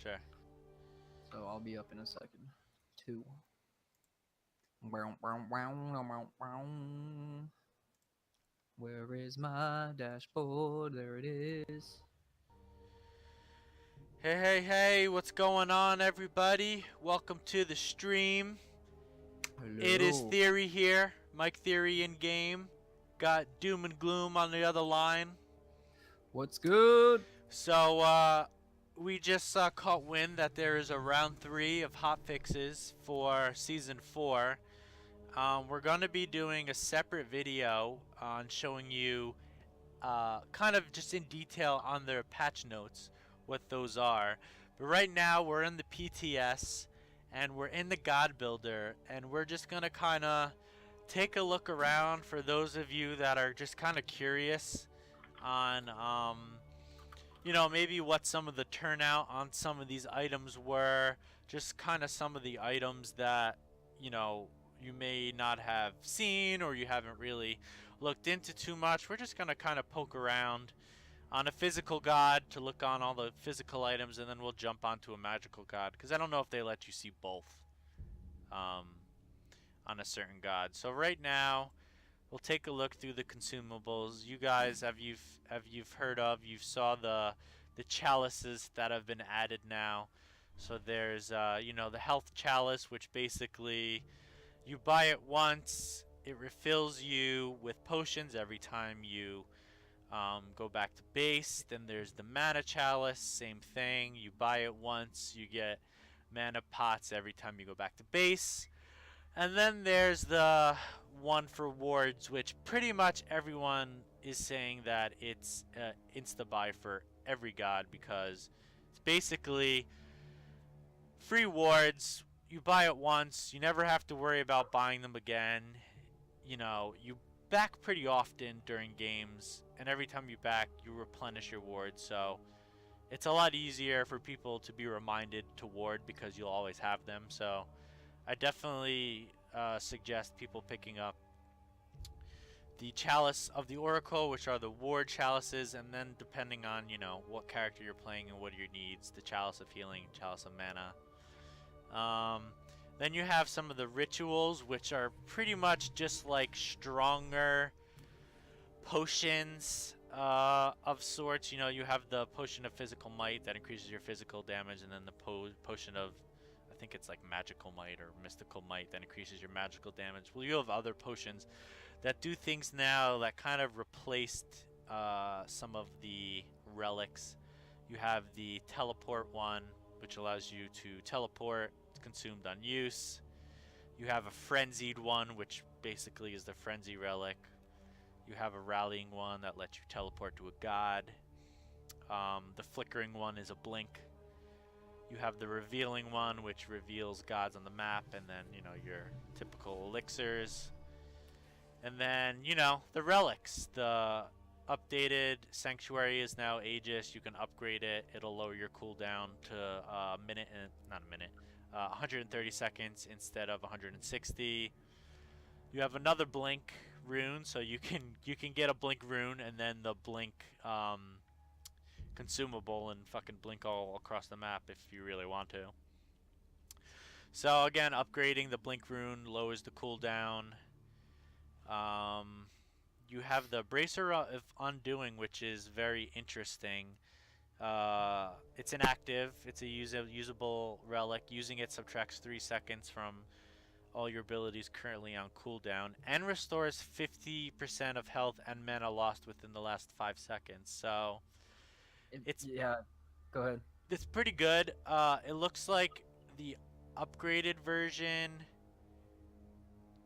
Sure. So I'll be up in a second. 2. Where is my dashboard? There it is. Hey, what's going on, everybody? Welcome to the stream. It is Hello. Theory here. Mike Theory in game. Got Doom and Gloom on the other line. What's good? So, we just caught wind that there is a round 3 of hotfixes for Season 4. We're going to be doing a separate video on showing you kind of just in detail on their patch notes what those are. But right now we're in the PTS and we're in the God Builder, and we're just going to kind of take a look around for those of you that are just kind of curious on maybe what some of the turnout on some of these items were, just kind of some of the items that you may not have seen or you haven't really looked into too much. We're just going to kind of poke around on a physical god to look on all the physical items, and then we'll jump onto a magical god, because I don't know if they let you see both on a certain god. So right now we'll take a look through the consumables. You guys have you've heard of, you saw the chalices that have been added now. So there's the health chalice, which basically you buy it once, it refills you with potions every time you go back to base. Then there's the mana chalice, same thing. You buy it once, you get mana pots every time you go back to base. And then there's the one for wards, which pretty much everyone is saying that it's insta buy for every god, because it's basically free wards. You buy it once, you never have to worry about buying them again. You back pretty often during games, and every time you back, you replenish your wards. So it's a lot easier for people to be reminded to ward, because you'll always have them. So I definitely suggest people picking up the Chalice of the Oracle, which are the ward chalices, and then depending on what character you're playing and what are your needs, the Chalice of Healing, Chalice of Mana. Then you have some of the rituals, which are pretty much just like stronger potions of sorts. You have the potion of physical might that increases your physical damage, and then the potion of, I think it's like magical might or mystical might, that increases your magical damage. Well, you have other potions that do things now that kind of replaced some of the relics. You have the teleport one, which allows you to teleport. It's consumed on use. You have a frenzied one, which basically is the frenzy relic. You have a rallying one that lets you teleport to a god. The flickering one is a blink. You have the revealing one, which reveals gods on the map, and then your typical elixirs. And then the relics. The updated sanctuary is now Aegis. You can upgrade it. It'll lower your cooldown to a minute, and not a minute, 130 seconds instead of 160. You have another blink rune, so you can get a blink rune and then the blink consumable and fucking blink all across the map if you really want to. So again, upgrading the blink rune lowers the cooldown. You have the Bracer of Undoing, which is very interesting. It's inactive. It's a usable relic. Using it subtracts 3 seconds from all your abilities currently on cooldown, and restores 50% of health and mana lost within the last 5 seconds. So Yeah, go ahead. it's pretty good. It looks like the upgraded version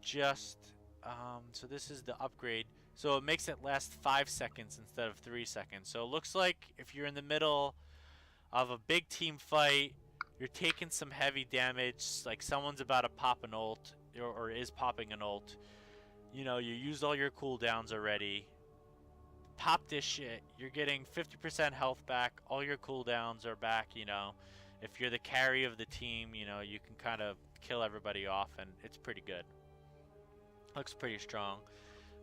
just so this is the upgrade, so it makes it last 5 seconds instead of 3 seconds. So it looks like if you're in the middle of a big team fight, you're taking some heavy damage, like someone's about to pop an ult, or is popping an ult, you used all your cooldowns already, pop this shit, you're getting 50% health back, all your cooldowns are back. If you're the carry of the team, you can kind of kill everybody off, and it's pretty good. Looks pretty strong.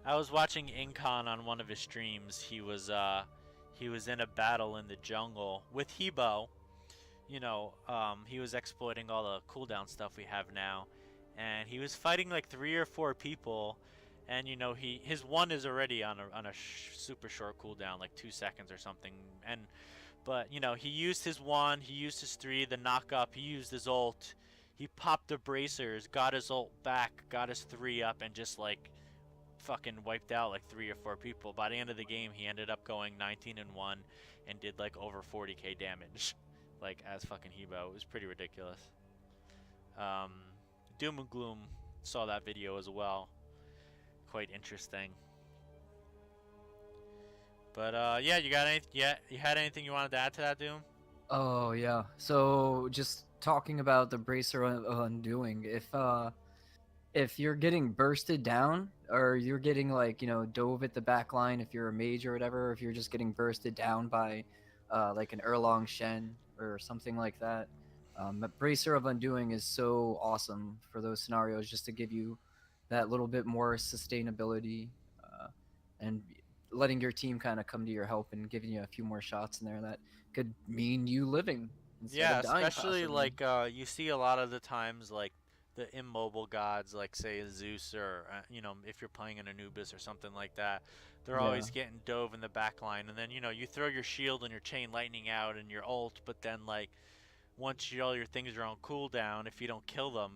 I was watching Incon on one of his streams. He was in a battle in the jungle with Hebo. he was exploiting all the cooldown stuff we have now, and he was fighting like 3 or 4 people, and his one is already on a super short cooldown, like 2 seconds or something, and but he used his one, he used his three, the knock up, he used his ult, he popped the bracers, got his ult back, got his three up, and just like fucking wiped out like 3 or 4 people. By the end of the game, he ended up going 19-1 and did like over 40k damage, like as fucking Hebo. It was pretty ridiculous. Um, Doom and Gloom saw that video as well. Quite interesting. But yeah, you got any? Yeah, you had anything you wanted to add to that, Doom? Oh yeah. So just talking about the bracer undoing, if you're getting bursted down or you're getting like dove at the back line, if you're a mage or whatever, if you're just getting bursted down by like an Erlong Shen or something like that, bracer of undoing is so awesome for those scenarios, just to give you that little bit more sustainability, and letting your team kind of come to your help and giving you a few more shots in there that could mean you living instead Yeah, of dying especially possibly. like you see a lot of the times like the immobile gods, like say Zeus, or if you're playing an Anubis or something like that, they're Yeah. always getting dove in the back line, and then you throw your shield and your chain lightning out and your ult, but then like once all your things are on cooldown, if you don't kill them,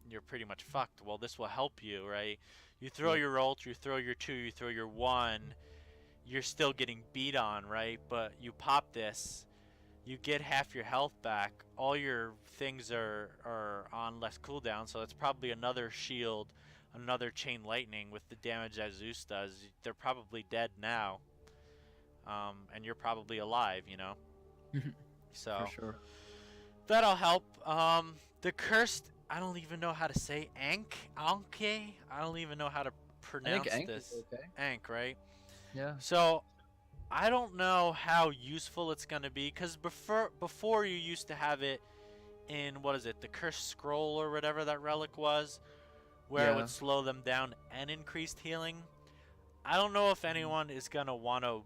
you're pretty much fucked. Well, this will help you, right? You throw Yep. your ult, you throw your two, you throw your one, you're still getting beat on, right? But you pop this, you get half your health back. All your things are on less cooldown, so it's probably another shield, another chain lightning with the damage that Zeus does. They're probably dead now, and you're probably alive, For So sure. that'll help. The cursed, I don't even know how to say Anke. I don't even know how to I think pronounce Ank is this. okay. Ank, right? Yeah. So I don't know how useful it's gonna be, because before you used to have it in, what is it, the cursed scroll or whatever that relic was, where it Yeah. would slow them down and increased healing. I don't know if Mhm. anyone is gonna want to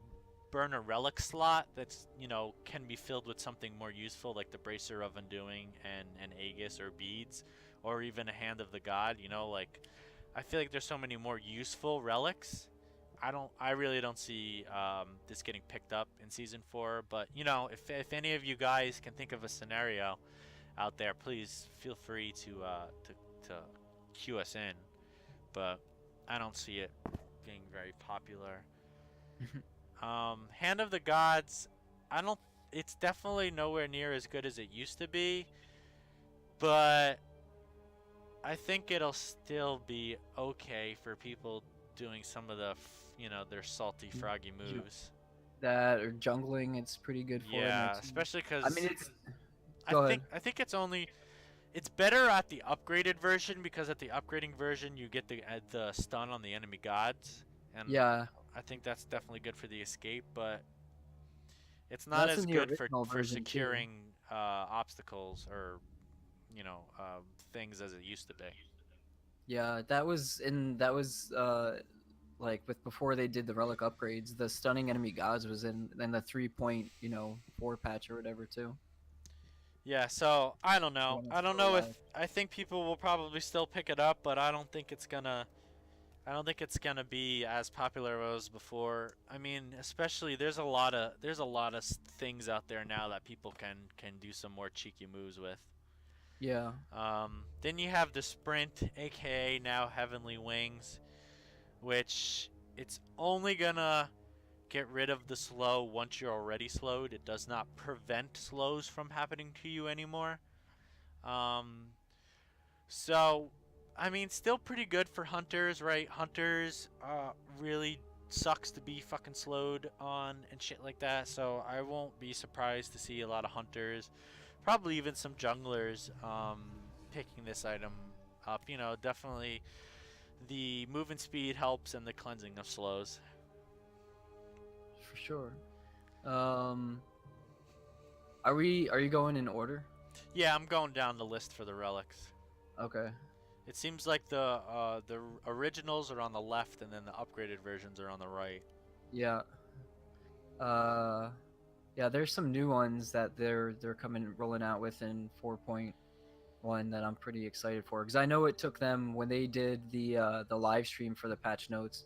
burn a relic slot that's can be filled with something more useful, like the bracer of undoing and an aegis or beads, or even a hand of the god. Like I feel like there's so many more useful relics. I really don't see this getting picked up in season 4. But if any of you guys can think of a scenario out there, please feel free to cue us in. But I don't see it being very popular. Hand of the Gods, I don't. It's definitely nowhere near as good as it used to be, but I think it'll still be okay for people doing some of their salty froggy Ju- moves. that or jungling, it's pretty good for in there Yeah, too. especially I mean, because it's I go think ahead. I think it's better at the upgraded version, because at the upgrading version you get the stun on the enemy gods, and Yeah, I think that's definitely good for the escape, but it's not that's as in the good for original for version too. securing obstacles or you know uh, things as it used to be. Yeah, that was like with before they did the relic upgrades, the stunning enemy gods was in the 3.4 patch or whatever too. Yeah, so I don't know. When it's I don't still know if alive. I think people will probably still pick it up, but I don't think it's gonna. I don't think it's gonna be as popular as it was before. I mean, especially there's a lot of things out there now that people can do some more cheeky moves with. Yeah, Then you have the sprint, aka now Heavenly Wings, which it's only gonna get rid of the slow once you're already slowed. It does not prevent slows from happening to you anymore. Um, so, I mean, still pretty good for hunters, right? Hunters really sucks to be fucking slowed on and shit like that. So I won't be surprised to see a lot of hunters, probably even some junglers, picking this item up. Definitely the movement speed helps and the cleansing of slows. for sure. Um, are you going in order? Yeah, I'm going down the list for the relics. Okay. It seems like the originals are on the left, and then the upgraded versions are on the right. Yeah. Uh, Yeah, there's some new ones that they're coming rolling out with in 4.1 that I'm pretty excited for because I know it took them when they did the live stream for the patch notes.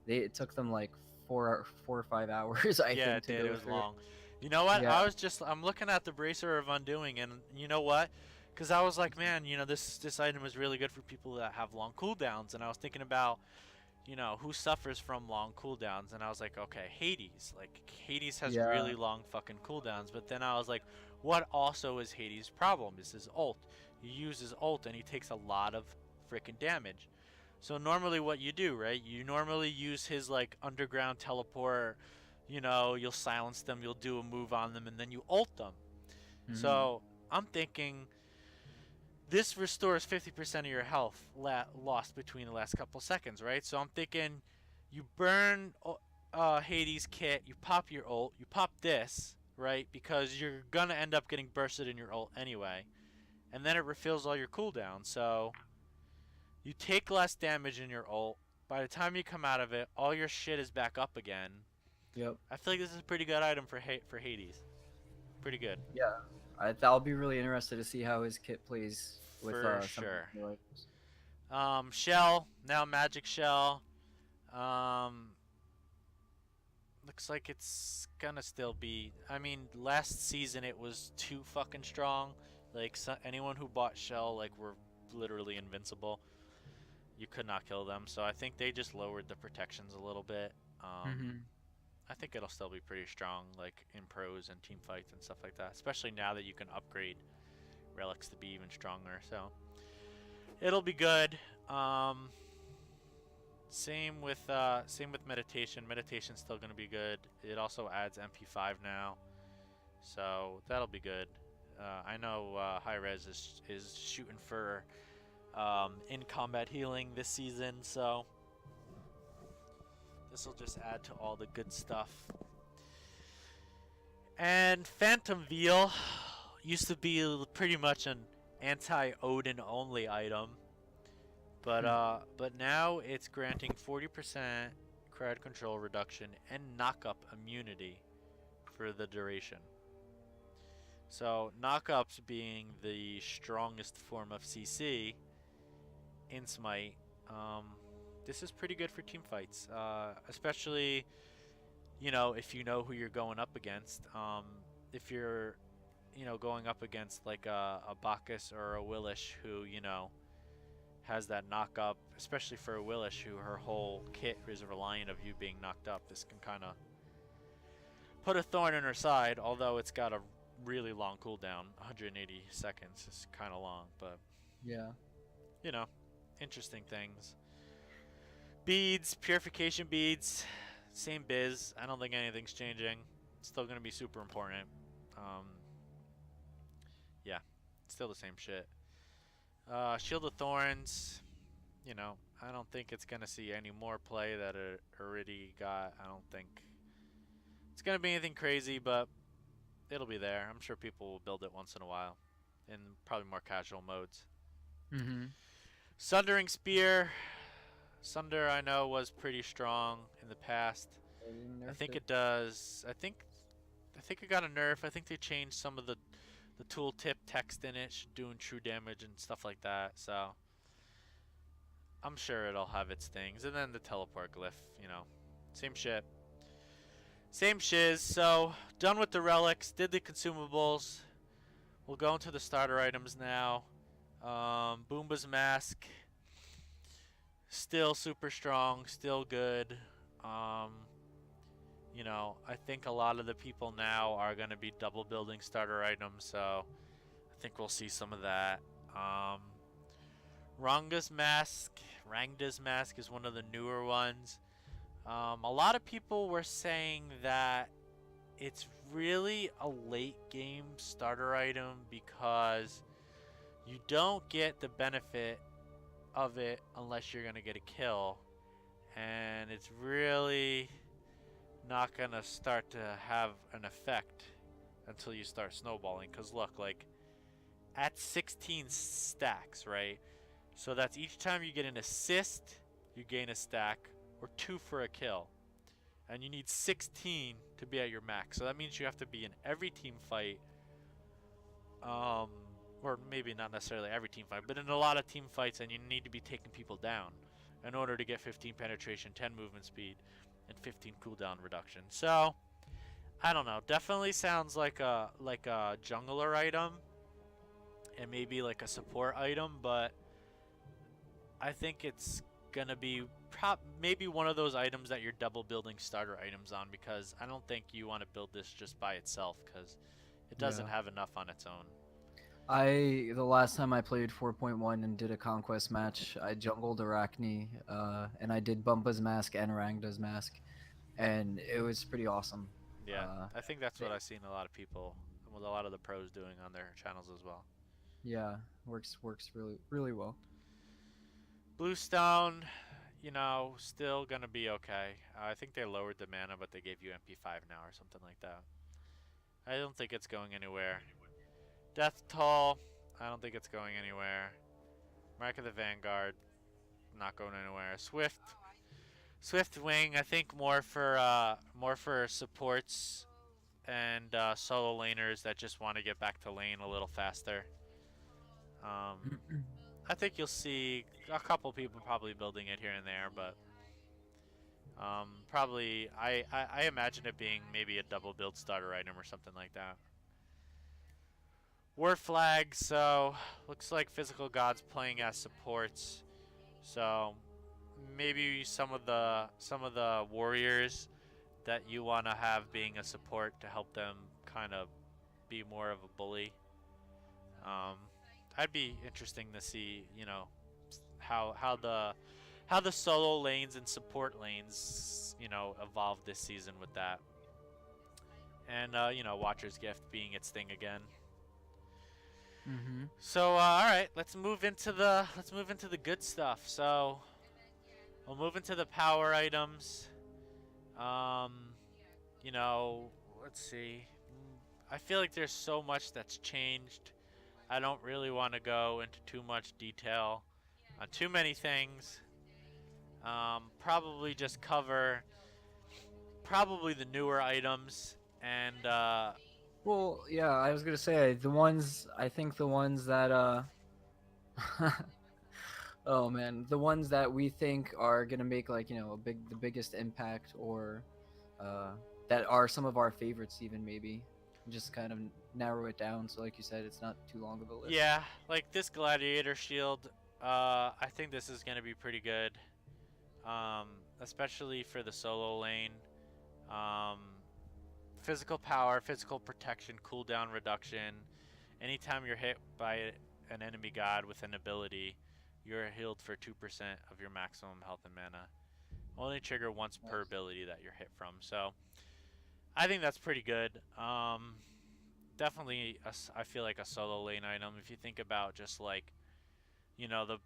It took them like 4 or 5 hours I Yeah, think it to did. It go was through it. long. You know what? Yeah, I'm looking at the Bracer of Undoing, and you know what? Because I was like, man, this item is really good for people that have long cooldowns, and I was thinking about, who suffers from long cooldowns, and I was like, okay, Hades. Like, Hades has yeah, really long fucking cooldowns, but then I was like, what also is Hades' problem? Is his ult. He uses ult, and he takes a lot of freaking damage. So normally what you do, right? You normally use his like underground teleport, you'll silence them, you'll do a move on them, and then you ult them. hmm, So I'm thinking this restores 50% of your health lost between the last couple seconds, right? So I'm thinking you burn Hades kit, you pop your ult, you pop this, right? Because you're gonna end up getting bursted in your ult anyway, and then it refills all your cooldowns. So you take less damage in your ult. By the time you come out of it, all your shit is back up again. yep, I feel like this is a pretty good item for Hades. Pretty good. yeah. I'll be really interested to see how his kit plays with For some of these sure. new items. Shell, now Magic Shell. Um, looks like it's gonna still be. I mean, last season it was too fucking strong. Like, anyone who bought Shell, like, were literally invincible. You could not kill them. So I think they just lowered the protections a little bit. Um, Hmm. I think it'll still be pretty strong, like in pros and team fights and stuff like that. Especially now that you can upgrade relics to be even stronger. So it'll be good. Um, same with meditation. Meditation's still gonna be good. It also adds MP5 now, so that'll be good. I know High Res is shooting for in combat healing this season, so this will just add to all the good stuff. And Phantom Veil used to be pretty much an anti-Odin only item, but now it's granting 40% crowd control reduction and knock-up immunity for the duration. So knock-ups being the strongest form of CC in Smite, um, this is pretty good for team fights, especially if you know who you're going up against. If you're going up against like a Bacchus or a Willish who has that knock up, especially for a Willish who her whole kit is reliant of you being knocked up. This can kind of put a thorn in her side, although it's got a really long cooldown. 180 seconds is kind of long, but Yeah. you know, interesting things. Beads, purification beads, same biz. I don't think anything's changing. It's still gonna be super important. Um, yeah, still the same shit. Shield of Thorns, I don't think it's gonna see any more play that it already got. I don't think it's gonna be anything crazy, but it'll be there. I'm sure people will build it once in a while, in probably more casual modes. Hmm. Sundering Spear. Sunder I know was pretty strong in the past. They I nerfed think it. it does. I think it got a nerf. I think they changed some of the tooltip text in it, doing true damage and stuff like that. So I'm sure it'll have its things. And then the teleport glyph, same shit. Same shiz. So done with the relics. Did the consumables. We'll go into the starter items now. Boomba's mask. Still super strong. Still good. Um, I think a lot of the people now are going to be double building starter items. So I think we'll see some of that. Um, Rangda's mask is one of the newer ones. A lot of people were saying that it's really a late game starter item because you don't get the benefit of it unless you're gonna get a kill, and it's really not gonna start to have an effect until you start snowballing. Cause look, like at 16 stacks, right? So that's each time you get an assist, you gain a stack, or 2 for a kill. and you need 16 to be at your max. So that means you have to be in every team fight, um, or maybe not necessarily every team fight, but in a lot of team fights, and you need to be taking people down in order to get 15 penetration, 10 movement speed, and 15 cooldown reduction. So I don't know. Definitely sounds like a jungler item and maybe like a support item, but I think it's gonna be maybe one of those items that you're double building starter items on, because I don't think you want to build this just by itself because it doesn't Yeah. have enough on its own. The last time I played 4.1 and did a conquest match, I jungled Arachne, and I did Bumpa's mask and Rangda's mask, and it was pretty awesome. Yeah, Uh, I think that's what they- I've seen a lot of people, with a lot of the pros doing on their channels as well. yeah, works really well. Bluestone, still gonna be okay. I think they lowered the mana, but they gave you MP5 now or something like that. I don't think it's going anywhere. Death Toll, I don't think it's going anywhere. Mark of the Vanguard, not going anywhere. Swift Wing, I think more for supports and solo laners that just want to get back to lane a little faster. Um, I think you'll see a couple people probably building it here and there, but probably I imagine it being maybe a double build starter item or something like that. War Flag, so looks like Physical Gods playing as supports. So maybe some of the warriors that you want to have being a support to help them kind of be more of a bully. Um, I'd be interesting to see, how the solo lanes and support lanes, evolve this season with that. And Watcher's Gift being its thing again. Mm-hmm. So all right, let's move into the good stuff. So we'll move into the power items. Um, let's see. I feel like there's so much that's changed. I don't really want to go into too much detail on too many things. Probably just cover probably the newer items and Well, yeah, I was gonna say the ones that oh man, the ones that we think are gonna make like the biggest impact, or uh, that are some of our favorites even maybe. Just kind of narrow it down so, like you said, it's not too long of a list. yeah, like this gladiator shield. I think this is gonna be pretty good, um, especially for the solo lane. Um, Physical power, physical protection, cooldown reduction. Anytime you're hit by an enemy god with an ability, you're healed for 2% of your maximum health and mana. Only trigger once per Nice. ability that you're hit from. So I think that's pretty good. Definitely, I feel like a solo lane item. If you think about just like, you know, the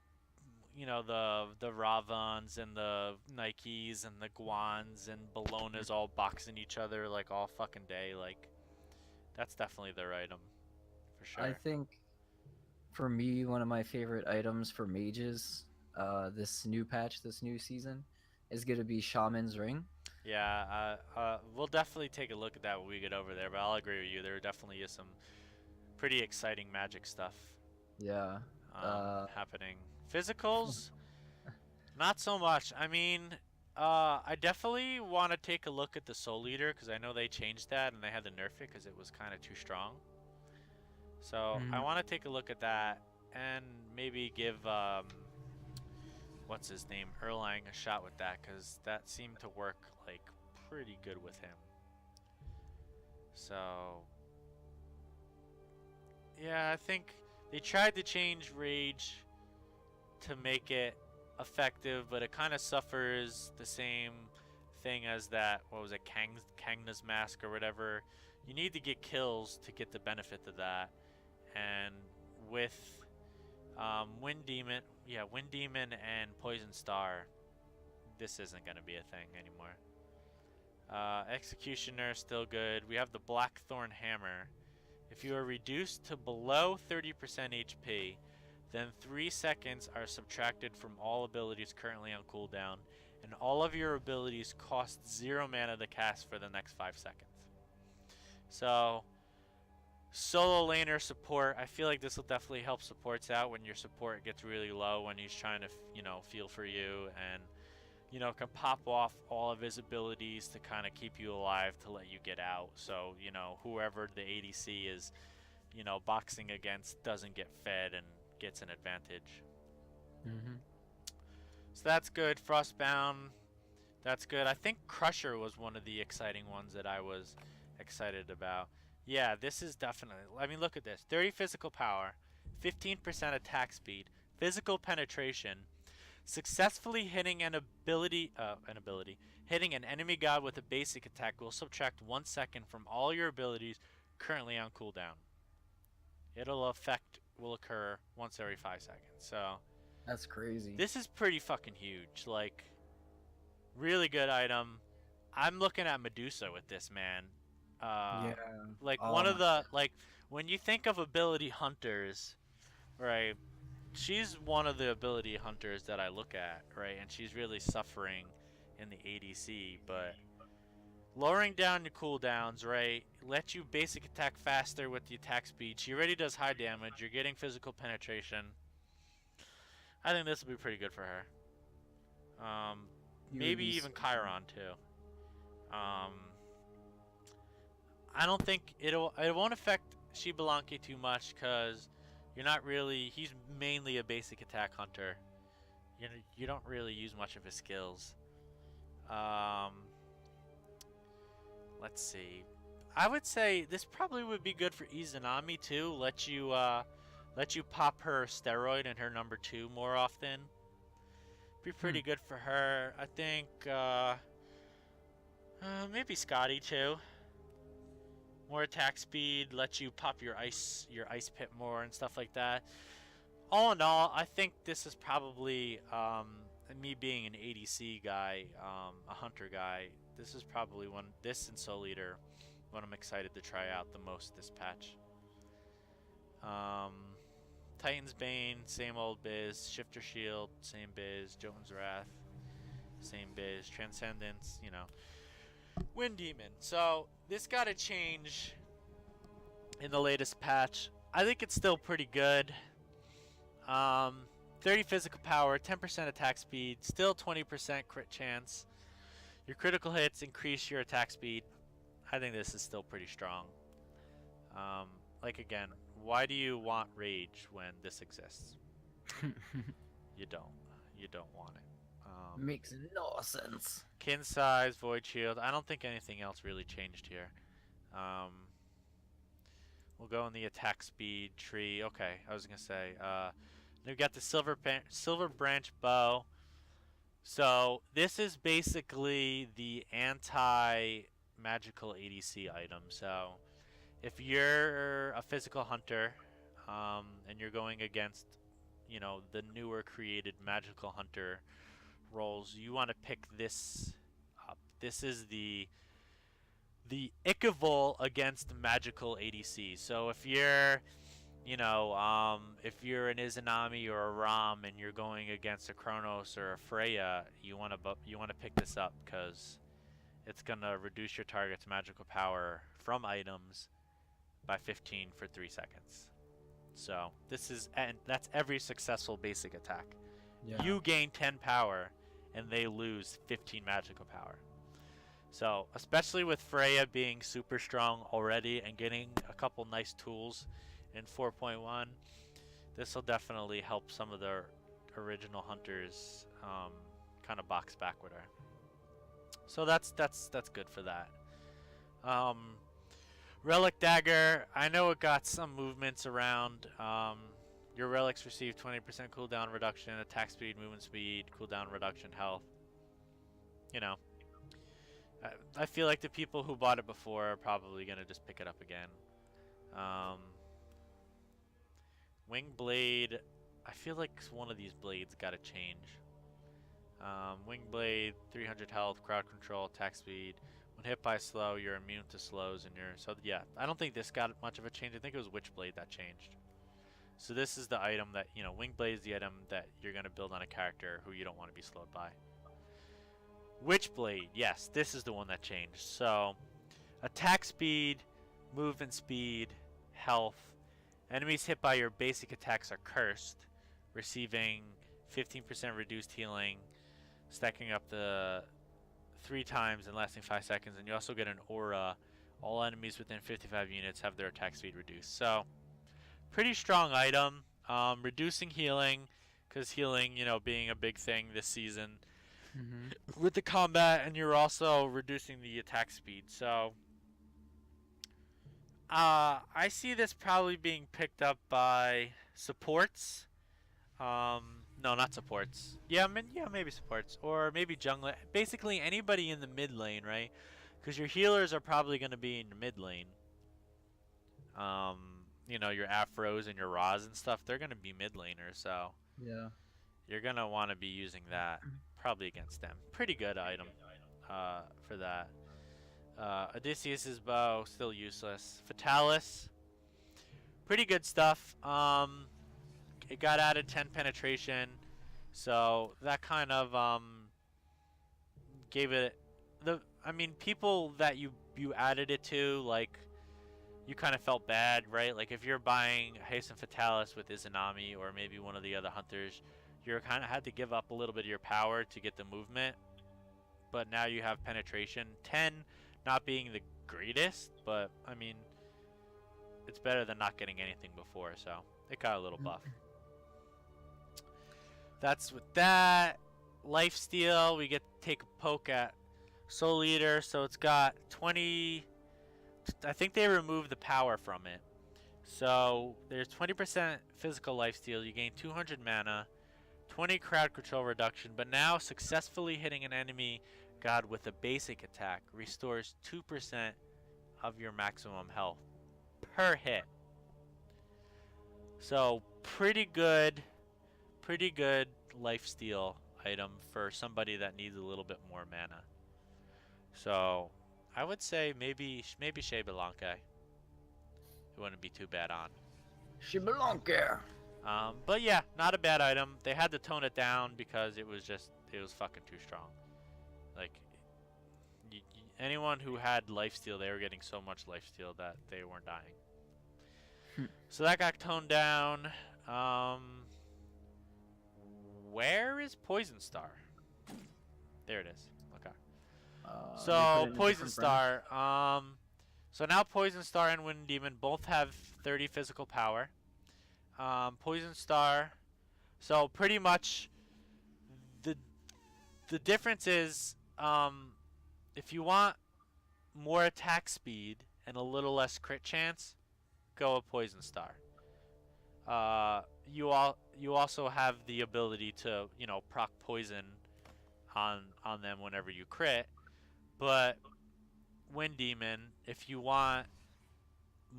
the Ravans and the Nikes and the Guans and Bellonas all boxing each other like all fucking day, like that's definitely their item for I sure. think for me, one of my favorite items for mages, this new patch, this new season, is gonna be Shaman's Ring. Yeah, we'll definitely take a look at that when we get over there, but I'll agree with you. There definitely is some pretty exciting magic stuff Yeah. Uh, happening. Physicals, not so much. I mean, I definitely want to take a look at the Soul Eater because I know they changed that and they had to nerf it because it was kind of too strong. So I mhm. want to take a look at that and maybe give what's his name, Erlang, a shot with that because that seemed to work like pretty good with him. So yeah, I think they tried to change Rage to make it effective, but it kind of suffers the same thing as that. What was it, Kangna's mask or whatever? You need to get kills to get the benefit of that, and with Wind Demon, yeah, Wind Demon and Poison Star, this isn't gonna be a thing anymore. Executioner still good. We have the Blackthorn Hammer. If you are reduced to below 30% HP, then 3 seconds are subtracted from all abilities currently on cooldown, and and all of your abilities cost 0 mana to cast for the next 5 seconds. So, solo laner support, I feel like this will definitely help supports out when your support gets really low, when he's trying to, feel for you, and, can pop off all of his abilities to kind of keep you alive to let you get out. So, whoever the ADC is, boxing against doesn't get fed and gets an advantage. Mm-hmm. So that's good. Frostbound, that's good. I think Crusher was one of the exciting ones that I was excited about. Yeah, this is definitely... I mean, look at this. 30 physical power, 15% attack speed, physical penetration, successfully hitting hitting an enemy god with a basic attack will subtract 1 second from all your abilities currently on cooldown. Will occur once every 5 seconds. So That's crazy. this is pretty fucking huge. Like, really good item. I'm looking at Medusa with this, man. Yeah. Like, Oh one of my the, like, when you think of ability hunters, right, she's one of the ability hunters that I look at, right, and she's really suffering in the ADC, but lowering down your cooldowns, right, let you basic attack faster with the attack speed. She already does high damage. You're getting physical penetration. I think this will be pretty good for her. Maybe even Chiron too. I don't think it won't affect Shibalanki too much because you're not really. He's mainly a basic attack hunter. You don't really use much of his skills. Let's see. I would say this probably would be good for Izanami too. Let you pop her steroid and her number 2 more often. Be pretty good for her. I think maybe Scotty too. More attack speed, let you pop your ice pit more and stuff like that. All in all, I think this is probably me being an ADC guy, a hunter guy. This is probably this and Soul Eater, what I'm excited to try out the most this patch. Titan's Bane, same old biz. Shifter Shield, same biz. Jotun's Wrath, same biz. Transcendence, Wind Demon. So this got to change in the latest patch. I think it's still pretty good. 30 physical power, 10% attack speed, still 20% crit chance. Your critical hits increase your attack speed. I think this is still pretty strong. Like, again, why do you want rage when this exists? You don't. You don't want it. Makes no sense. Kin size, void shield. I don't think anything else really changed here. We'll go in the attack speed tree. Okay, I was gonna say. We've got the silver branch bow. So this is basically the anti-magical ADC item. So if you're a physical hunter, and you're going against, the newer created magical hunter roles, you want to pick this up. This is the Ikevol against magical ADC. So if you're, if you're an Izanami or a Ram and you're going against a Kronos or a Freya, you want to pick this up because it's gonna reduce your target's magical power from items by 15 for 3 seconds. So that's every successful basic attack. Yeah. You gain 10 power and they lose 15 magical power. So especially with Freya being super strong already and getting a couple nice tools in 4.1, this will definitely help some of the original hunters kind of box back with her. So that's good for that. Relic Dagger, I know it got some movements around. Your relics receive 20% cooldown reduction, attack speed, movement speed, cooldown reduction, health. I feel like the people who bought it before are probably gonna just pick it up again. Wing Blade, I feel like one of these blades gotta change. Wing Blade, 300 health, crowd control, attack speed. When hit by slow, you're immune to slows, and yeah. I don't think this got much of a change. I think it was Witchblade that changed. So this is the item that Wing Blade is the item that you're gonna build on a character who you don't want to be slowed by. Witchblade, yes, this is the one that changed. So, attack speed, movement speed, health. Enemies hit by your basic attacks are cursed, receiving 15% reduced healing, stacking up the 3 times and lasting 5 seconds. And you also get an aura. All enemies within 55 units have their attack speed reduced. So, pretty strong item. Reducing healing, because healing, being a big thing this season Mm-hmm. with the combat, and you're also reducing the attack speed. So, I see this probably being picked up by supports. No, not supports. Yeah, maybe supports, or maybe jungler. Basically, anybody in the mid lane, right? Because your healers are probably going to be in the mid lane. Um, your Afros and your Raws and stuff, they're going to be mid laners, so Yeah. you're going to want to be using that probably against them. Pretty good item for that. Odysseus's bow, still useless. Fatalis, pretty good stuff. It got added 10 penetration, so that kind of gave it people that you added it to, like, you kind of felt bad, right? Like, if you're buying Hasten Fatalis with Izanami or maybe one of the other hunters, you kind of had to give up a little bit of your power to get the movement. But now you have penetration. 10 not being the greatest, but, it's better than not getting anything before, so it got a little buff. That's with that. Lifesteal, we get to take a poke at Soul Eater, so it's got 20... I think they removed the power from it. So there's 20% physical lifesteal. You gain 200 mana, 20 crowd control reduction, but now successfully hitting an enemy god with a basic attack restores 2% of your maximum health per hit. So pretty good lifesteal item for somebody that needs a little bit more mana. So I would say maybe Shea Belanque. It wouldn't be too bad on. Shibelonker. But yeah, not a bad item. They had to tone it down because it was fucking too strong. Like, anyone who had lifesteal, they were getting so much lifesteal that they weren't dying. So that got toned down. Where is Poison Star? There it is. Okay. So Poison Star. So now Poison Star and Wind Demon both have 30 physical power. Poison Star. So pretty much the difference is, if you want more attack speed and a little less crit chance, go with Poison Star. You also have the ability to, proc poison on them whenever you crit. But Wind Demon, if you want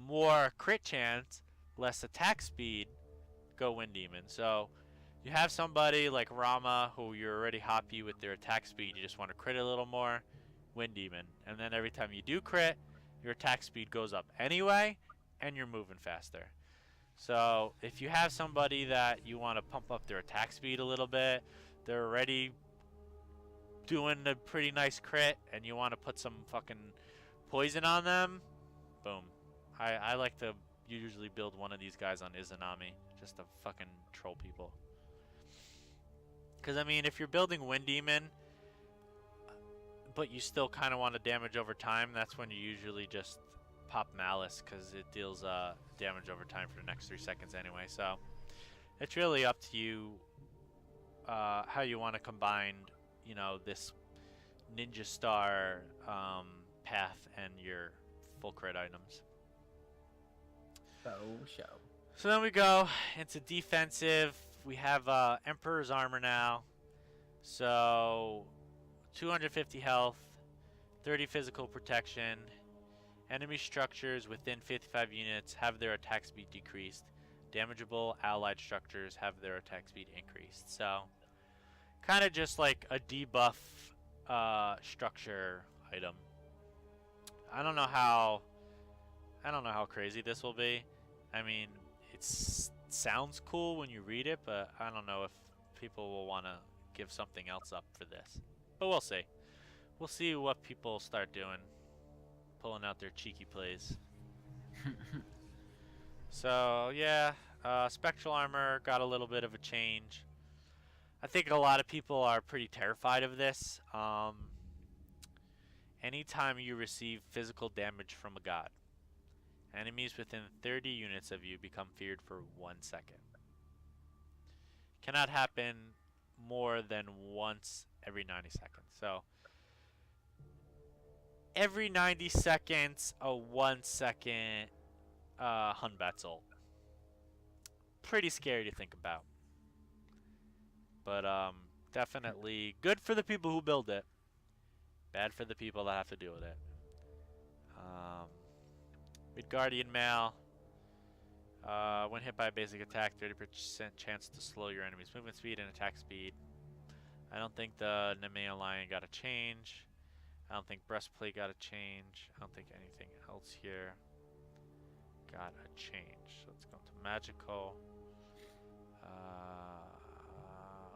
more crit chance, less attack speed, go Wind Demon. So you have somebody like Rama who you're already hoppy with their attack speed, you just want to crit a little more, Wind Demon. And then every time you do crit, your attack speed goes up anyway, and you're moving faster. So if you have somebody that you want to pump up their attack speed a little bit, they're already doing a pretty nice crit, and you want to put some fucking poison on them, boom. I like to usually build one of these guys on Izanami, just to fucking troll people. Because, if you're building Wind Demon, but you still kind of want to damage over time, that's when you usually just pop Malice, because it deals damage over time for the next 3 seconds anyway. So it's really up to you how you want to combine, this Ninja Star path and your full crit items. So then we go into defensive. We have Emperor's Armor now. So 250 health, 30 physical protection. Enemy structures within 55 units have their attack speed decreased. Damageable allied structures have their attack speed increased. So kind of just like a debuff structure item. I don't know how crazy this will be. It sounds cool when you read it, but I don't know if people will want to give something else up for this. But we'll see. we'll see what people start doing, pulling out their cheeky plays. So yeah, spectral armor got a little bit of a change. I think a lot of people are pretty terrified of this. Anytime you receive physical damage from a god, enemies within 30 units of you become feared for 1 second. Cannot happen more than once every 90 seconds. So every 90 seconds, a 1 second Hunbat's ult. Pretty scary to think about. But definitely good for the people who build it. Bad for the people that have to deal with it. Midgardian Mail. When hit by a basic attack, 30% chance to slow your enemy's movement speed and attack speed. I don't think the Nemea Lion got a change. I don't think Breastplate got a change. I don't think anything else here got a change. So let's go to Magical.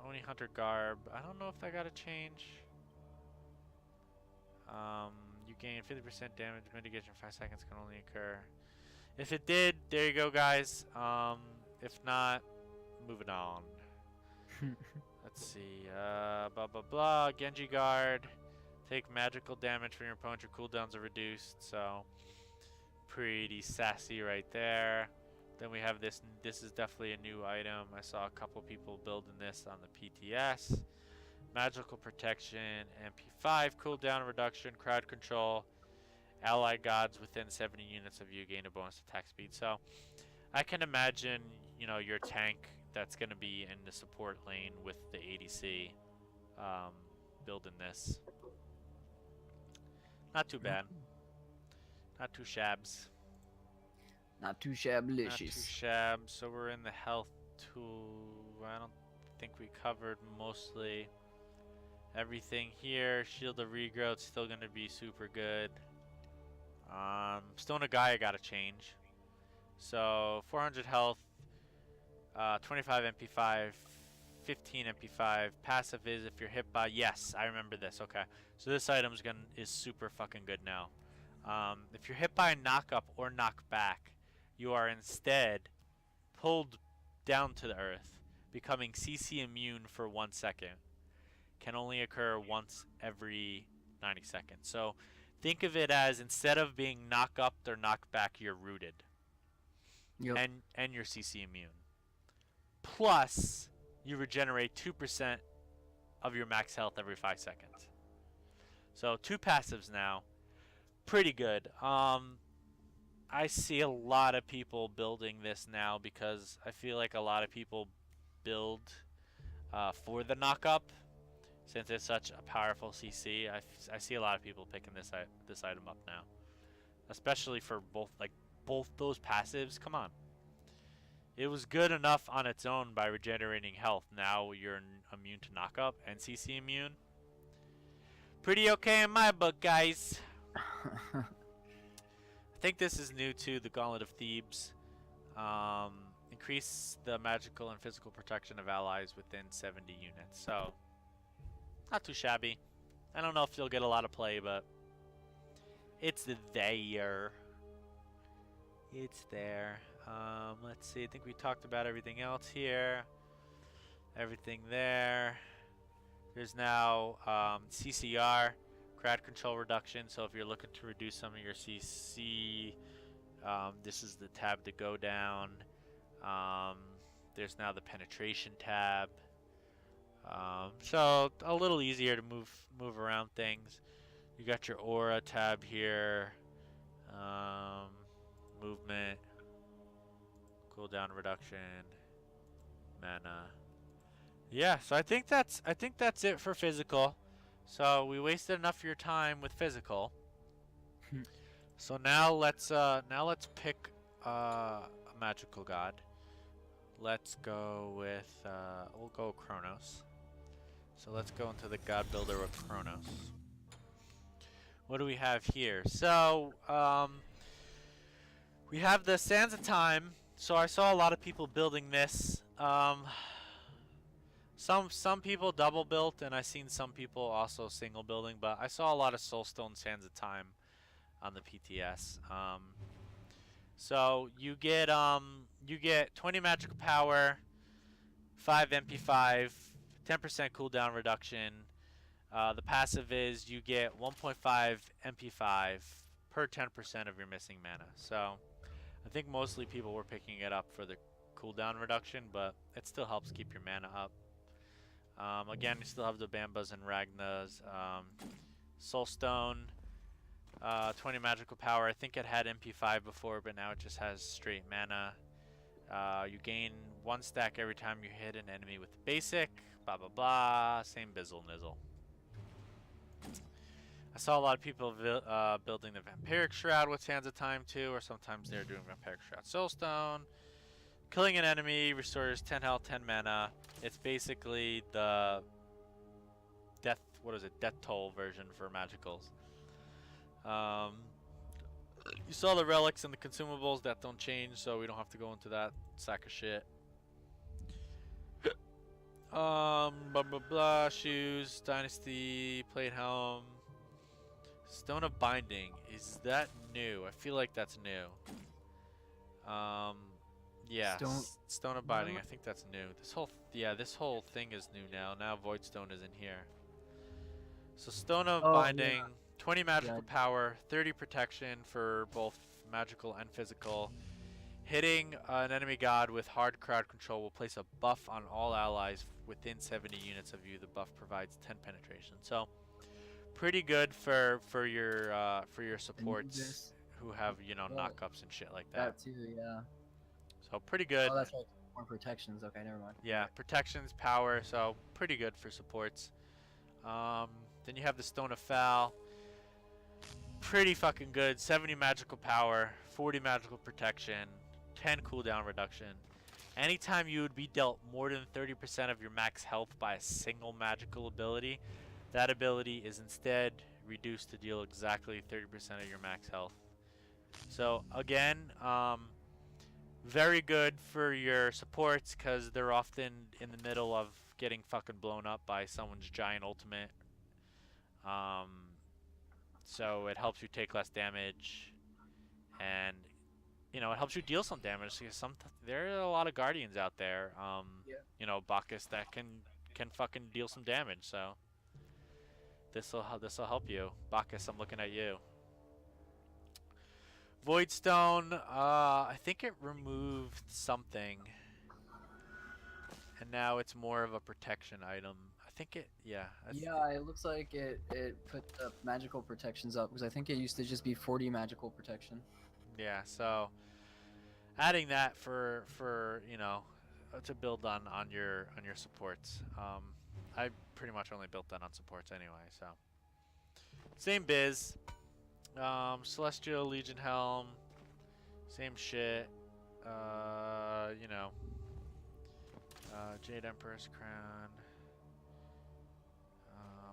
Oni Hunter Garb. I don't know if that got a change. You gain 50% damage mitigation for 5 seconds, can only occur. If it did, there you go, guys. If not, moving on. Let's see. Blah blah blah. Genji Guard. Take magical damage from your opponent. Your cooldowns are reduced. So pretty sassy right there. Then we have this. This is definitely a new item. I saw a couple people building this on the PTS. Magical protection, MP5, cooldown reduction, crowd control. Ally gods within 70 units of you gain a bonus attack speed. So I can imagine, you know, your tank that's going to be in the support lane with the ADC building this. Not too bad. Not too shabs. Not too shablicious. Not too shab. So we're in the health tool. I don't think we covered mostly everything here. Shield of Regrowth still going to be super good. Stone of Gaia got a change. So 400 health, 25 MP5, 15 MP5. Passive is if you're hit by. Yes, I remember this. Okay, so this item is super fucking good now. If you're hit by a knock up or knock back, you are instead pulled down to the earth, becoming CC immune for 1 second. Can only occur once every 90 seconds. So think of it as instead of being knock up or knock back, you're rooted. Yep. And you're CC immune. Plus, you regenerate 2% of your max health every 5 seconds. So 2 passives now. Pretty good. I see a lot of people building this now because I feel like a lot of people build for the knock up. Since it's such a powerful CC, I see a lot of people picking this item up now, especially for both those passives. Come on, it was good enough on its own by regenerating health. Now you're immune to knock up and CC immune. Pretty okay in my book, guys. I think this is new to the Gauntlet of Thebes. Increase the magical and physical protection of allies within 70 units. So. Not too shabby. I don't know if you'll get a lot of play, but it's there. It's there. Let's see. I think we talked about everything else here. Everything there. There's now CCR, crowd control reduction. So if you're looking to reduce some of your CC, this is the tab to go down. There's now the penetration tab. So a little easier to move around things. You got your aura tab here, movement, cooldown reduction, mana. Yeah, so I think that's it for physical. So we wasted enough of your time with physical. So now let's pick a magical god. Let's go with we'll go Kronos. So let's go into the God Builder of Kronos. What do we have here? So we have the Sands of Time. So I saw a lot of people building this. Some people double built, and I seen some people also single building, but I saw a lot of Soulstone Sands of Time on the PTS. So you get 20 magical power, 5 MP5, 10% cooldown reduction. The passive is you get 1.5 MP5 per 10% of your missing mana. So I think mostly people were picking it up for the cooldown reduction, but it still helps keep your mana up. Again, you still have the Bambas and Ragnas. Soulstone, 20 magical power. I think it had MP5 before, but now it just has straight mana. You gain 1 stack every time you hit an enemy with the basic. Blah blah blah. Same bizzle nizzle. I saw a lot of people building the Vampiric Shroud with Sands of Time too, or sometimes they're doing Vampiric Shroud Soulstone. Killing an enemy restores 10 health, 10 mana. It's basically the death, death toll version for magicals. You saw the relics and the consumables that don't change, so we don't have to go into that sack of shit. Blah blah blah. Shoes, Dynasty, Plate Helm, Stone of Binding. Is that new? I feel like that's new. Yeah, Stone of Binding. I think that's new. This whole thing is new now. Now Voidstone is in here. So Stone of Binding, yeah. 20 magical power, 30 protection for both magical and physical. Hitting an enemy god with hard crowd control will place a buff on all allies within 70 units of you. The buff provides 10 penetration. So pretty good for your supports who have, you know, knockups and shit like that. That too, yeah. So pretty good. Oh, that's right. More protections. Okay, never mind. Yeah, protections, power. So pretty good for supports. Then you have the Stone of Foul. Pretty fucking good. 70 magical power, 40 magical protection, 10 cooldown reduction. Anytime you would be dealt more than 30% of your max health by a single magical ability, that ability is instead reduced to deal exactly 30% of your max health. So again, very good for your supports because they're often in the middle of getting fucking blown up by someone's giant ultimate. So it helps you take less damage, and you know, it helps you deal some damage because there are a lot of guardians out there. You know, Bacchus that can fucking deal some damage. So this'll help you, Bacchus. I'm looking at you. Voidstone. I think it removed something, and now it's more of a protection item. I think it, yeah. Yeah, it looks like it put the magical protections up because I think it used to just be 40 magical protection. Yeah, so adding that for you know, to build on your supports. I pretty much only built that on supports anyway, so same biz. Celestial Legion Helm, same shit. You know, Jade Emperor's Crown.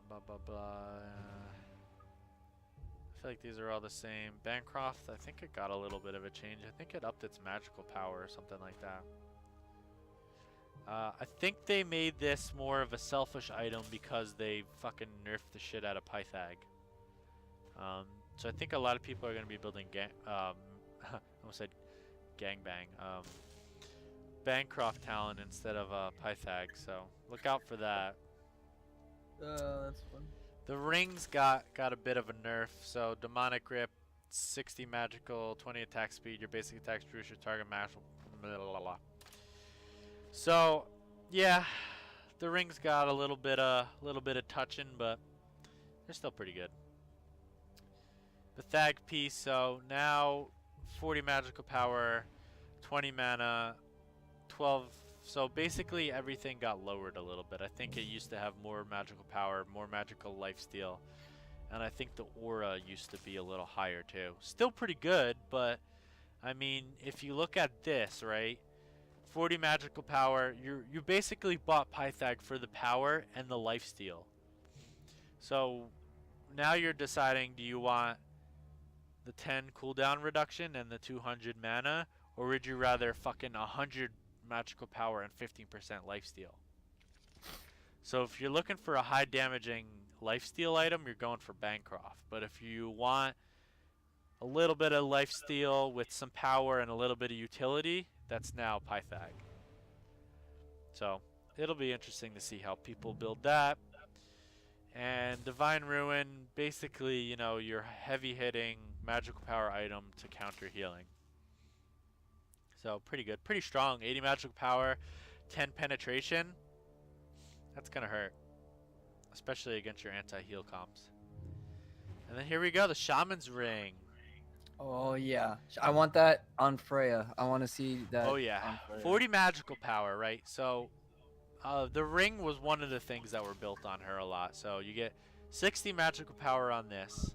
Blah blah blah. I feel like these are all the same. Bancroft, I think it got a little bit of a change. I think it upped its magical power or something like that. I think they made this more of a selfish item because they fucking nerfed the shit out of Pythag. So I think a lot of people are going to be building I almost said gangbang. Bancroft talent instead of Pythag, so look out for that. That's fun. The rings got a bit of a nerf, so Demonic Grip, 60 magical, 20 attack speed, your basic attack speed, your target match, blah, blah, blah. So, yeah, the rings got a little bit of touching, but they're still pretty good. The Thag piece, so now 40 magical power, 20 mana, 12. So basically everything got lowered a little bit. I think it used to have more magical power, more magical lifesteal, and I think the aura used to be a little higher too. Still pretty good, but I mean, if you look at this, right? 40 magical power, you basically bought Pythag for the power and the lifesteal. So now you're deciding, do you want the 10 cooldown reduction and the 200 mana, or would you rather fucking 100 magical power and 15% lifesteal? So if you're looking for a high damaging lifesteal item, you're going for Bancroft. But if you want a little bit of lifesteal with some power and a little bit of utility, that's now Pythag. So it'll be interesting to see how people build that. And Divine Ruin, basically, you know, your heavy hitting magical power item to counter healing. So pretty good, pretty strong. 80 magical power, 10 penetration. That's gonna hurt, especially against your anti-heal comps. And then here we go, the Shaman's Ring. Oh yeah, I want that on Freya. I want to see that. Oh yeah, on Freya. 40 magical power, right? So the ring was one of the things that were built on her a lot. So you get 60 magical power on this,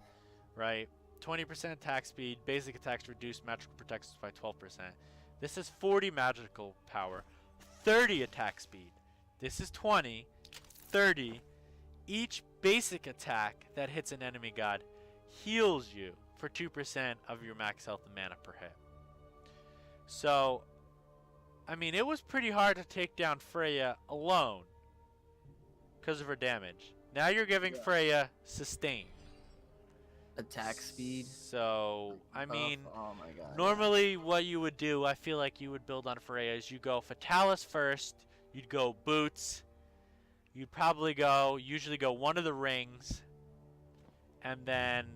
right? 20% attack speed, basic attacks reduce magical protections by 12%. This is 40 magical power, 30 attack speed. This is 20, 30. Each basic attack that hits an enemy god heals you for 2% of your max health and mana per hit. So, I mean, it was pretty hard to take down Freya alone because of her damage. Now you're giving Freya sustain. Attack speed. So, I mean, oh my god. normally what you would do, I feel like you would build on Freya is you go Fatalis first, you'd go Boots, you'd probably usually go one of the rings, and then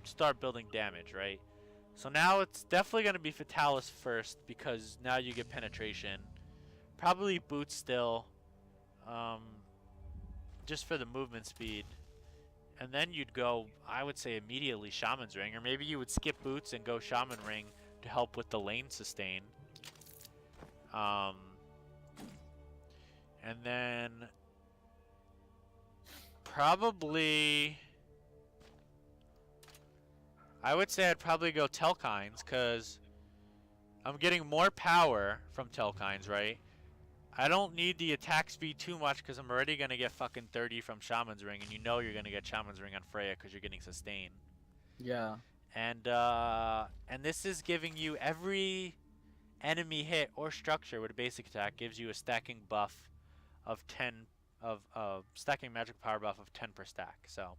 start building damage, right? So now it's definitely going to be Fatalis first because now you get penetration. Probably Boots still, just for the movement speed. And then you'd go, I would say immediately Shaman's Ring, or maybe you would skip Boots and go Shaman Ring to help with the lane sustain. And then probably, I would say I'd probably go Telkines because I'm getting more power from Telkines, right? I don't need the attack speed too much because I'm already going to get fucking 30 from Shaman's Ring, and you know you're going to get Shaman's Ring on Freya because you're getting sustain. Yeah. And this is giving you every enemy hit or structure with a basic attack gives you a stacking buff of 10 stacking magic power buff of 10 per stack. So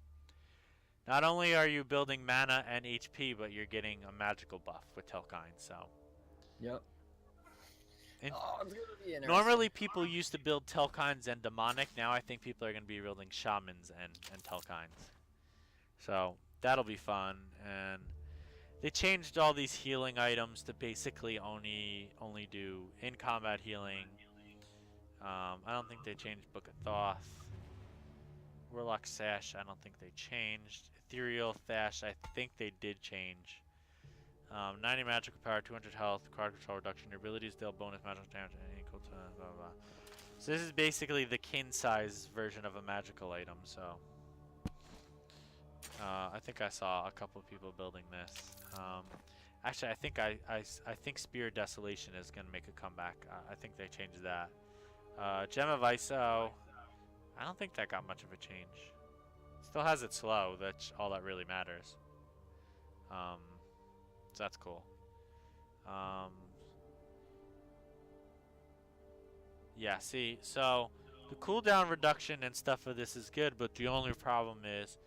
not only are you building mana and HP, but you're getting a magical buff with Telkine. So Yep. it's gonna be interesting. normally people used to build Telkines and Demonic. Now I think people are going to be building Shamans and Telkines. So that'll be fun. And they changed all these healing items to basically only do in-combat healing. I don't think they changed Book of Thoth. Warlock Sash, I don't think they changed. Ethereal Thatch, I think they did change. 90 magical power, 200 health, card control reduction. Your abilities deal bonus magical damage equal to blah, blah, blah. So this is basically the kin size version of a magical item. So I think I saw a couple of people building this. Actually, I think Spear Desolation is gonna make a comeback. I think they changed that. Gem of Iso, I don't think that got much of a change. Still has it slow. That's all that really matters. So that's cool. Yeah, see, so the cooldown reduction and stuff of this is good, but the only problem is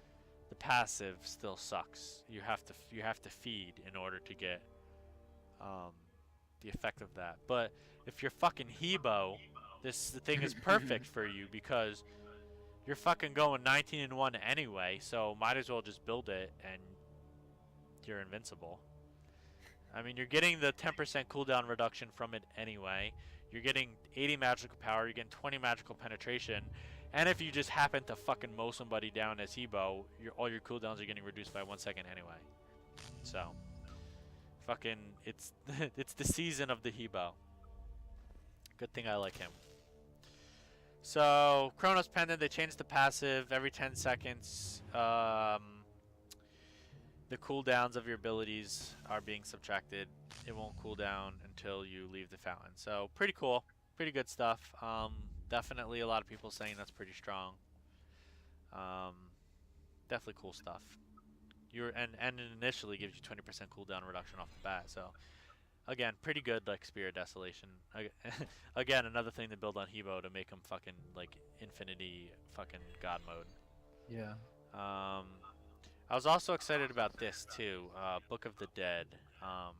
the passive still sucks. You have to feed in order to get the effect of that. But if you're fucking Hebo, the thing is perfect for you because you're fucking going 19-1 anyway, so might as well just build it and you're invincible. I mean, you're getting the 10% cooldown reduction from it anyway. You're getting 80 magical power, you're getting 20 magical penetration, and if you just happen to fucking mow somebody down as Hebo, all your cooldowns are getting reduced by 1 second anyway. So, fucking, it's it's the season of the Hebo. Good thing I like him. So, Chronos Pendant, they changed the passive every 10 seconds. The cooldowns of your abilities are being subtracted. It won't cool down until you leave the fountain. So, pretty cool. Pretty good stuff. Definitely a lot of people saying that's pretty strong. Definitely cool stuff. And it initially gives you 20% cooldown reduction off the bat. So, Again, pretty good like Spirit Desolation. Again, another thing to build on Hebo to make him fucking like infinity fucking god mode. Yeah. Um, I was also excited about this too. Book of the Dead. Um,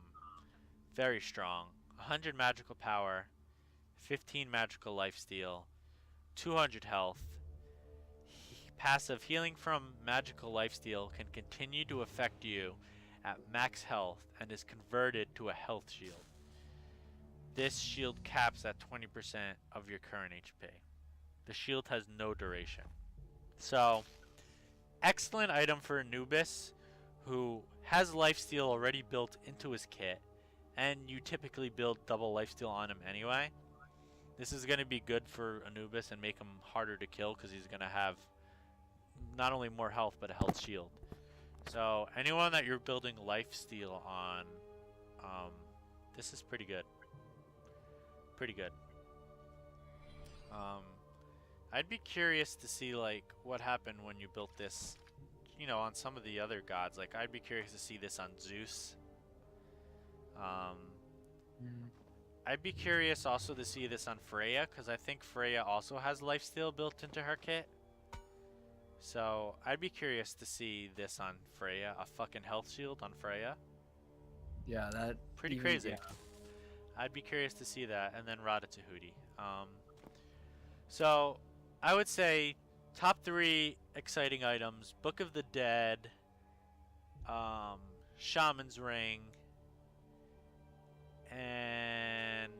very strong. 100 magical power, 15 magical lifesteal, 200 health. Passive healing from magical lifesteal can continue to affect you at max health and is converted to a health shield. This shield caps at 20% of your current HP. The shield has no duration. So, excellent item for Anubis who has lifesteal already built into his kit, and you typically build double lifesteal on him anyway. This is going to be good for Anubis and make him harder to kill because he's going to have not only more health but a health shield. So anyone that you're building lifesteal on, this is pretty good. Pretty good. I'd be curious to see like what happened when you built this, you know, on some of the other gods. Like I'd be curious to see this on Zeus. I'd be curious also to see this on Freya, because I think Freya also has lifesteal built into her kit. So I'd be curious to see this on Freya, a fucking health shield on Freya. Yeah, that Pretty even, crazy. yeah. I'd be curious to see that, and then Rada Tahuti. So I would say top 3 exciting items: Book of the Dead, Shaman's Ring, and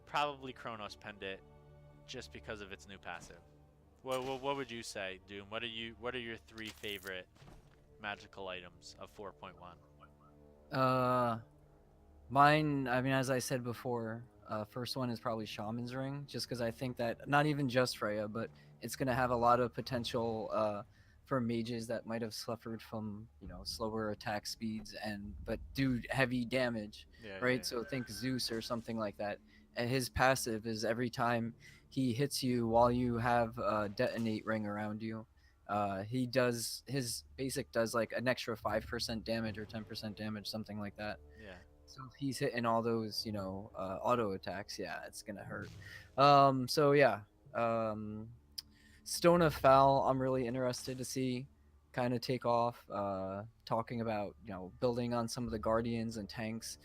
probably Chronos Pendant, just because of its new passive. What would you say, Doom? What are your 3 favorite magical items of 4.1? Mine, I mean, as I said before, first one is probably Shaman's Ring, just because I think that not even just Freya, but it's going to have a lot of potential for mages that might have suffered from, you know, slower attack speeds but do heavy damage, Yeah, right? yeah. So think Zeus or something like that. And his passive is every time he hits you while you have a detonate ring around you, he does his basic does like an extra 5% damage or 10% damage, something like that. Yeah. So if he's hitting all those, you know, auto attacks, yeah, it's gonna hurt. So yeah, Stone of Foul, I'm really interested to see kind of take off. Talking about, you know, building on some of the guardians and tanks,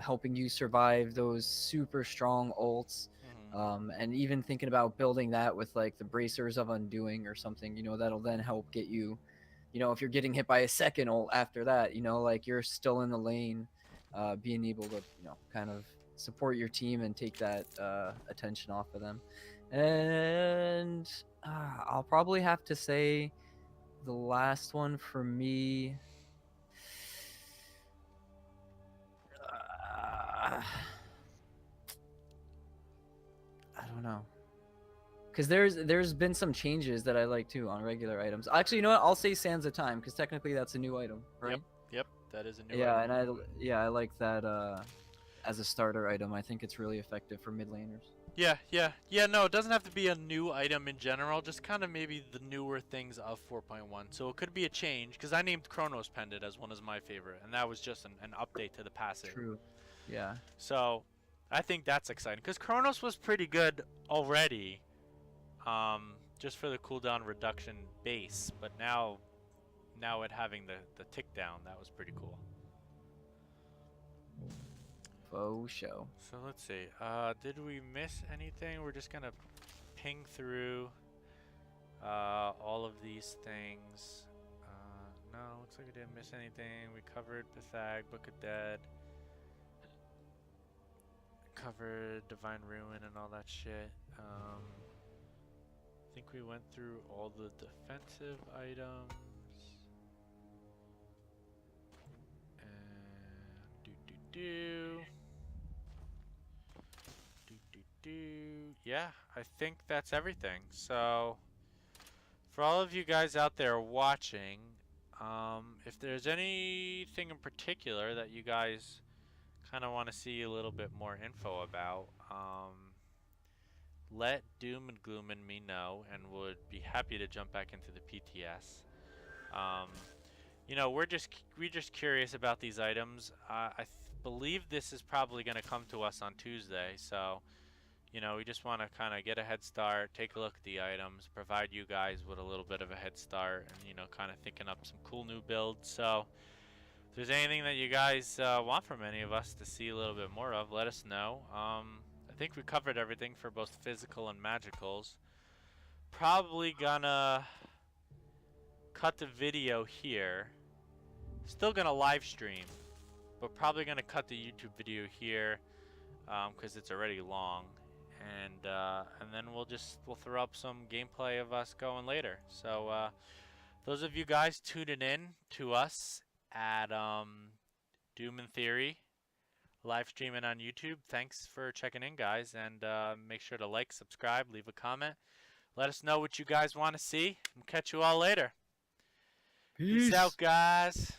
helping you survive those super strong ults. And even thinking about building that with like the bracers of undoing or something, you know, that'll then help get you, you know, if you're getting hit by a second ult after that, you know, like you're still in the lane, being able to, you know, kind of support your team and take that attention off of them. And I'll probably have to say the last one for me. I don't know, because there's been some changes that I like too on regular items. Actually, you know what? I'll say Sands of Time because technically that's a new item, right? Yep. That is a new Yeah, item. and I like that as a starter item. I think it's really effective for mid laners. Yeah. No, it doesn't have to be a new item in general. Just kind of maybe the newer things of 4.1. So it could be a change, because I named Chronos Pendant as one of my favorite, and that was just an update to the passive. True. Yeah. So I think that's exciting, because Chronos was pretty good already, just for the cooldown reduction base. But now it having the tick down, that was pretty cool. Faux show. So let's see. Did we miss anything? We're just gonna ping through all of these things. No, looks like we didn't miss anything. We covered Pythag, Book of Dead. Covered Divine Ruin and all that shit. I think we went through all the defensive items. And yeah, I think that's everything. So for all of you guys out there watching, if there's anything in particular that you guys kind of want to see a little bit more info about, let Doom and Gloom and me know, and would be happy to jump back into the PTS. you know, we're just curious about these items. Believe this is probably going to come to us on Tuesday, so you know, we just want to kind of get a head start, take a look at the items, provide you guys with a little bit of a head start, and you know, kind of thinking up some cool new builds. So if there's anything that you guys want from any of us to see a little bit more of, let us know. I think we covered everything for both physical and magicals. Probably gonna cut the video here. Still gonna live stream, but probably gonna cut the YouTube video here because it's already long. And then we'll throw up some gameplay of us going later. So those of you guys tuning in to us at Doom and Theory live streaming on YouTube, thanks for checking in, guys, and make sure to like, subscribe, leave a comment. Let us know what you guys want to see. We'll catch you all later. Peace out, guys.